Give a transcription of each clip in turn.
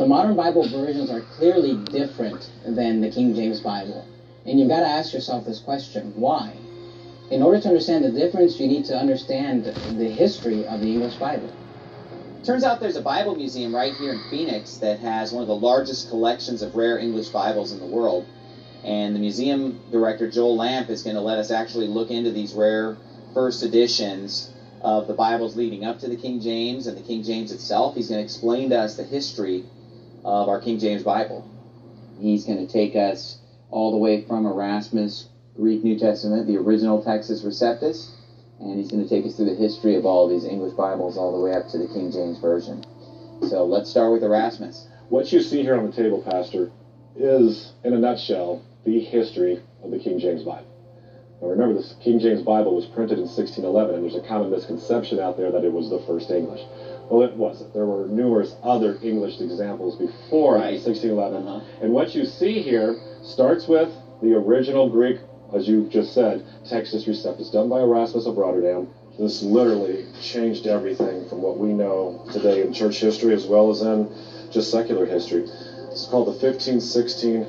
The modern Bible versions are clearly different than the King James Bible. And you've got to ask yourself this question, why? In order to understand the difference, you need to understand the history of the English Bible. Turns out there's a Bible museum right here in Phoenix that has one of the largest collections of rare English Bibles in the world. And the museum director, Joel Lamp, is going to let us actually look into these rare first editions of the Bibles leading up to the King James and the King James itself. He's going to explain to us the history of our King James Bible. He's going to take us all the way from Erasmus' Greek New Testament, the original Textus Receptus, and he's going to take us through the history of all these English Bibles all the way up to the King James Version. So let's start with Erasmus. What you see here on the table, Pastor, is, in a nutshell, the history of the King James Bible. Now remember, this King James Bible was printed in 1611, and there's a common misconception out there that it was the first English. Well, it wasn't. There were numerous other English examples before 1611. And what you see here starts with the original Greek, as you just said, Textus Receptus, done by Erasmus of Rotterdam. This literally changed everything from what we know today in church history as well as in just secular history. It's called the 1516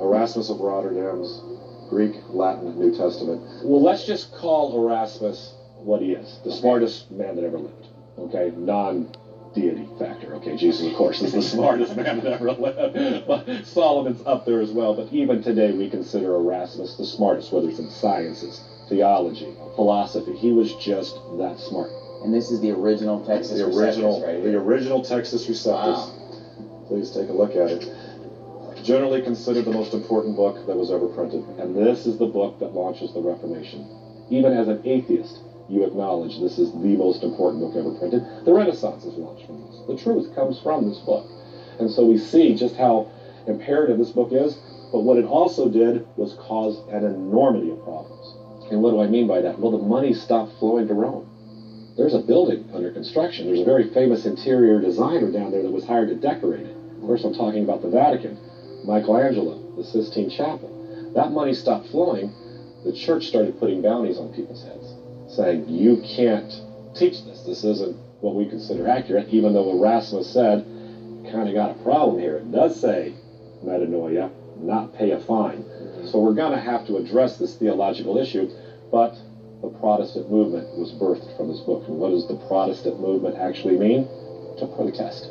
Erasmus of Rotterdam's Greek, Latin, New Testament. Well, let's just call Erasmus what he is, the smartest man that ever lived. Okay, non-deity factor. Okay, Jesus, of course, is the smartest man that ever lived. But Solomon's up there as well. But even today, we consider Erasmus the smartest, whether it's in sciences, theology, philosophy. He was just that smart. And this is the original Textus Receptus, right? The original Textus Receptus. Wow. Please take a look at it. Generally considered the most important book that was ever printed. And this is the book that launches the Reformation. Even as an atheist, you acknowledge this is the most important book ever printed. The Renaissance is launched from this. The truth comes from this book. And so we see just how imperative this book is, but what it also did was cause an enormity of problems. And what do I mean by that? Well, the money stopped flowing to Rome. There's a building under construction. There's a very famous interior designer down there that was hired to decorate it. Of course, I'm talking about the Vatican. Michelangelo, the Sistine Chapel. That money stopped flowing. The church started putting bounties on people's heads, saying, you can't teach this. This isn't what we consider accurate, even though Erasmus said, kind of got a problem here. It does say, metanoia, not pay a fine. So we're going to have to address this theological issue, but the Protestant movement was birthed from this book. And what does the Protestant movement actually mean? To protest.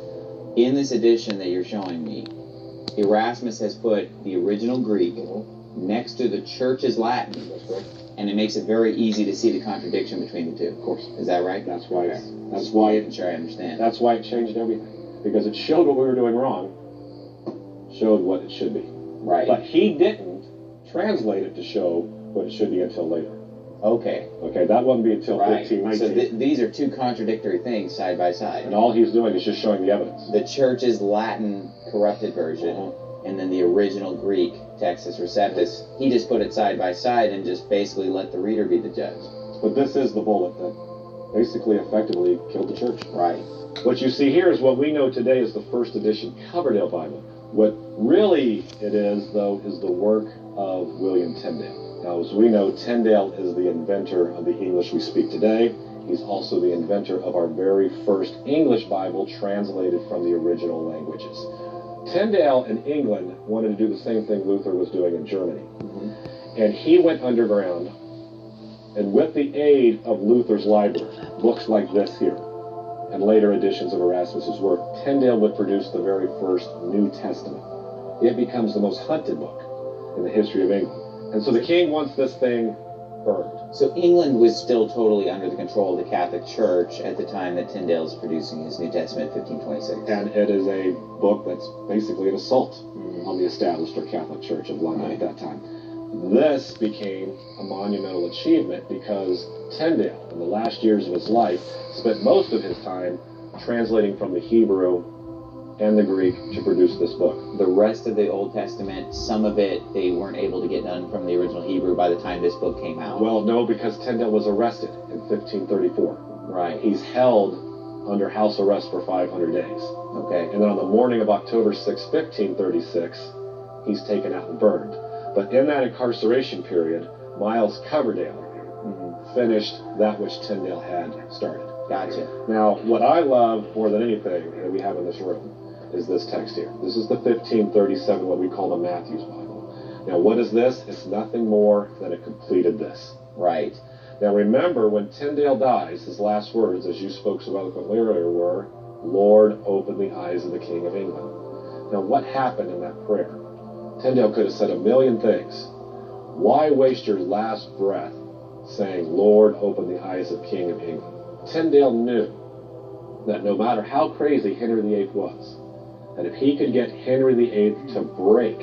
In this edition that you're showing me, Erasmus has put the original Greek next to the church's Latin. That's correct. And it makes it very easy to see the contradiction between the two. Of course. Is that right? That's why. Okay. That's why I'm sure I understand. That's why it changed everything, because it showed what we were doing wrong, showed what it should be. Right. But he didn't translate it to show what it should be until later. Okay. Okay, that wouldn't be until Right. 1519. So these are two contradictory things side by side. And all he's doing is just showing the evidence. The church's Latin corrupted version, and then the original Greek Textus Receptus. He just put it side by side and just basically let the reader be the judge. But this is the bullet that basically effectively killed the church. Right. What you see here is what we know today as the first edition Coverdale Bible. What really it is, though, is the work of William Tyndale. Now, as we know, Tyndale is the inventor of the English we speak today. He's also the inventor of our very first English Bible translated from the original languages. Tyndale in England wanted to do the same thing Luther was doing in Germany. And he went underground, and with the aid of Luther's library, books like this here, and later editions of Erasmus's work, Tyndale would produce the very first New Testament. It becomes the most hunted book in the history of England. And so the king wants this thing burned. So England was still totally under the control of the Catholic Church at the time that Tyndale is producing his New Testament, 1526. And it is a book that's basically an assault on the established or Catholic Church of London at that time. This became a monumental achievement because Tyndale, in the last years of his life, spent most of his time translating from the Hebrew and the Greek to produce this book. The rest of the Old Testament, some of it, they weren't able to get done from the original Hebrew by the time this book came out. Well, no, because Tyndale was arrested in 1534. Right. He's held under house arrest for 500 days. Okay. And then on the morning of October 6, 1536, he's taken out and burned. But in that incarceration period, Miles Coverdale finished that which Tyndale had started. Gotcha. Now, what I love more than anything that we have in this room is this text here. This is the 1537, what we call the Matthew's Bible. Now, what is this? It's nothing more than a completed this. Right. Now, remember, when Tyndale dies, his last words, as you spoke so eloquently earlier, were, Lord, open the eyes of the King of England. Now, what happened in that prayer? Tyndale could have said a million things. Why waste your last breath saying, Lord, open the eyes of King of England? Tyndale knew that no matter how crazy Henry VIII was, that if he could get Henry VIII to break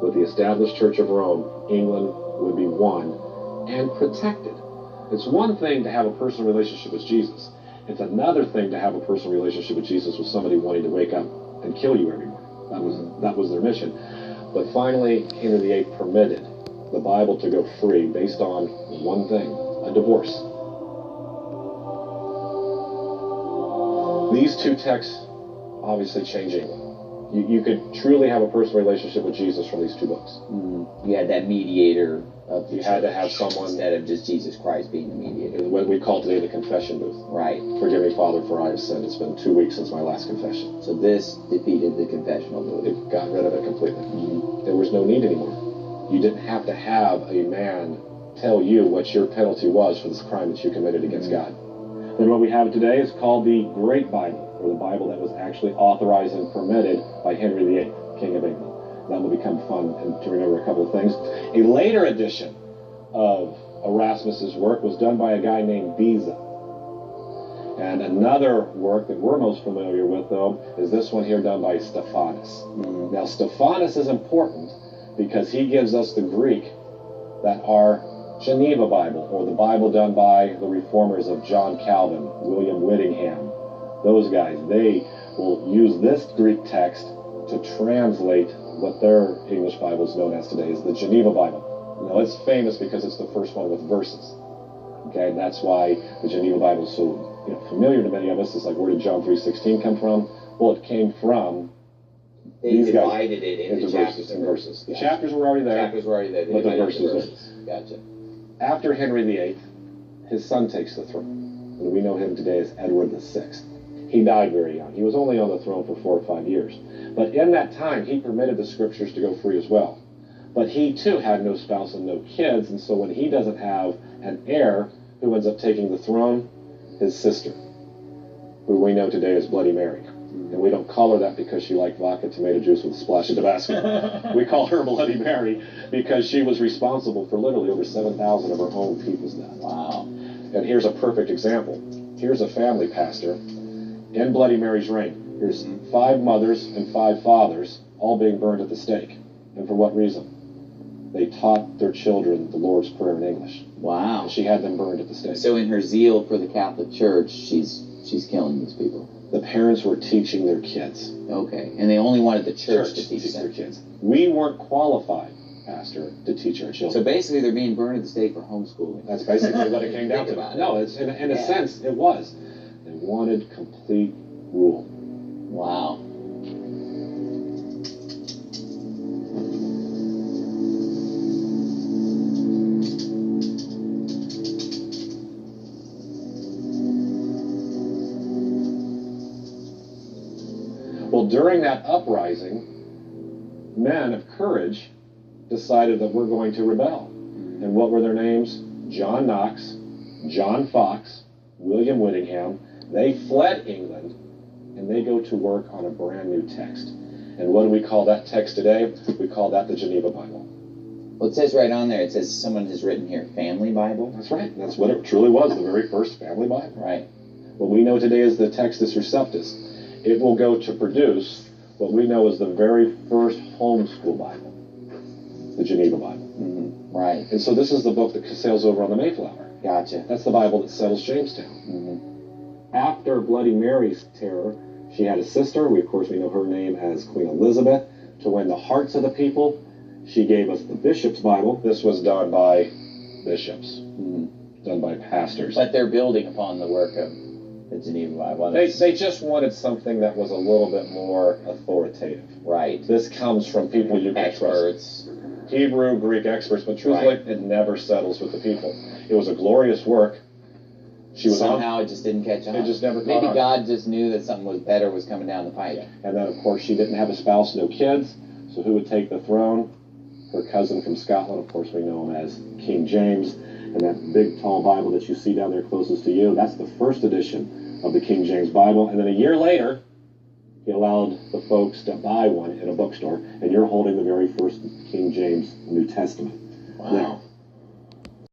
with the established Church of Rome, England would be won and protected. It's one thing to have a personal relationship with Jesus. It's another thing to have a personal relationship with Jesus with somebody wanting to wake up and kill you every morning. That was their mission. But finally, Henry VIII permitted the Bible to go free based on one thing, a divorce. These two texts obviously change England. You could truly have a personal relationship with Jesus from these two books. You had that mediator of the You had to have someone, instead of just Jesus Christ being the mediator. what we call today the confession booth. Right. Forgive me, Father, for I have sinned. It's been 2 weeks since my last confession. So this defeated the confessional booth. It got rid of it completely. There was no need anymore. You didn't have to have a man tell you what your penalty was for this crime that you committed against God. Then what we have today is called the Great Bible, or the Bible that was actually authorized and permitted by Henry VIII, King of England. That will become fun and to remember a couple of things. A later edition of Erasmus's work was done by a guy named Beza. And another work that we're most familiar with, though, is this one here done by Stephanus. Now, Stephanus is important because he gives us the Greek that our Geneva Bible, or the Bible done by the reformers of John Calvin, William Whittingham, those guys, they will use this Greek text to translate what their English Bible is known as today as the Geneva Bible. Now, it's famous because it's the first one with verses. Okay, and that's why the Geneva Bible is so familiar to many of us. It's like, where did John 3:16 come from? Well, it came from They divided it into chapters and verses. The chapters were already there. Chapters were already there. They But the divided it into verses Gotcha. After Henry VIII, his son takes the throne. And we know him today as Edward VI. He died very young. He was only on the throne for 4 or 5 years. But in that time, he permitted the scriptures to go free as well. But he, too, had no spouse and no kids, and so when he doesn't have an heir, who ends up taking the throne? His sister, who we know today as Bloody Mary. And we don't call her that because she liked vodka tomato juice with a splash of Tabasco. We call her Bloody Mary because she was responsible for literally over 7,000 of her own people's deaths. Wow. And here's a perfect example. Here's a family pastor in Bloody Mary's reign. Here's 5 mothers and 5 fathers all being burned at the stake. And for what reason? They taught their children the Lord's Prayer in English. Wow. And she had them burned at the stake. So in her zeal for the Catholic Church, she's killing these people. The parents were teaching their kids. Okay. And they only wanted the church to teach their them. kids. We weren't qualified, Pastor, to teach our children. So basically they're being burned at the stake for homeschooling. That's basically what it came down Think to. about it. No, it's, in a sense, it was. They wanted complete rule. Wow. Well, during that uprising, men of courage decided that we're going to rebel. And what were their names? John Knox, John Fox, William Whittingham. They fled England, and they go to work on a brand new text. And what do we call that text today? We call that the Geneva Bible. Well, it says right on there, it says someone has written here, Family Bible. That's right. That's what it truly was, the very first family Bible. Right. What we know today is the Textus Receptus. It will go to produce what we know as the very first homeschool Bible, the Geneva Bible. Right. And so this is the book that sails over on the Mayflower. Gotcha. That's the Bible that settles Jamestown. After Bloody Mary's terror, she had a sister. We know her name as Queen Elizabeth. To win the hearts of the people, she gave us the Bishop's Bible. This was done by bishops, done by pastors. But they're building upon the work of the Geneva Bible. They just wanted something that was a little bit more authoritative. Right. This comes from people you can trust. Experts. Hebrew, Greek experts, but truthfully, it never settles with the people. It was a glorious work, She was somehow it just didn't catch on. It just never caught Maybe on. God just knew that something was better was coming down the pike. Yeah. And then, of course, she didn't have a spouse, no kids. So who would take the throne? Her cousin from Scotland, of course, we know him as King James. And that big, tall Bible that you see down there closest to you, that's the first edition of the King James Bible. And then a year later, he allowed the folks to buy one in a bookstore. And you're holding the very first King James New Testament. Wow. Now,